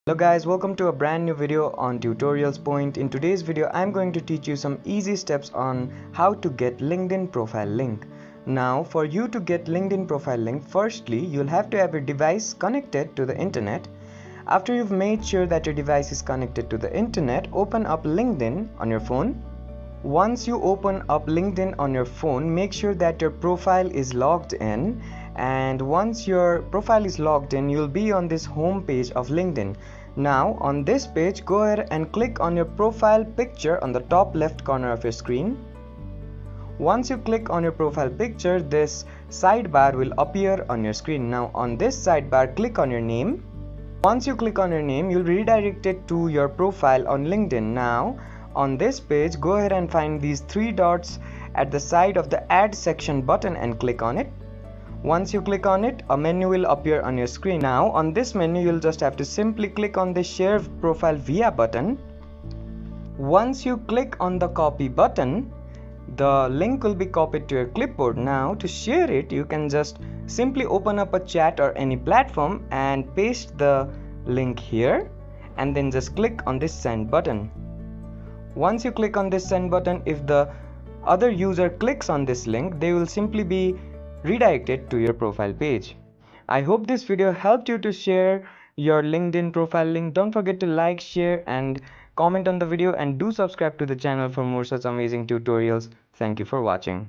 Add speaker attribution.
Speaker 1: Hello guys, welcome to a brand new video on Tutorials Point. In today's video, I'm going to teach you some easy steps on how to get LinkedIn profile link. Now, for you to get LinkedIn profile link, firstly, you'll have to have your device connected to the internet. After you've made sure that your device is connected to the internet, open up LinkedIn on your phone. Once you open up LinkedIn on your phone, make sure that your profile is logged in. And once your profile is logged in, you'll be on this home page of LinkedIn. Now on this page, go ahead and click on your profile picture on the top left corner of your screen. Once you click on your profile picture, this sidebar will appear on your screen. Now on this sidebar, click on your name. Once you click on your name, you'll be redirected to your profile on LinkedIn. Now on this page, go ahead and find these three dots at the side of the add section button and click on it. Once you click on it, a menu will appear on your screen. Now on this menu, you'll just have to simply click on the share profile via button. Once you click on the copy button, the link will be copied to your clipboard. Now to share it, you can just simply open up a chat or any platform and paste the link here and then just click on this send button. Once you click on this send button, if the other user clicks on this link, they will simply be redirected to your profile page. I hope this video helped you to share your LinkedIn profile link. Don't forget to like, share and comment on the video, and do subscribe to the channel for more such amazing tutorials. Thank you for watching.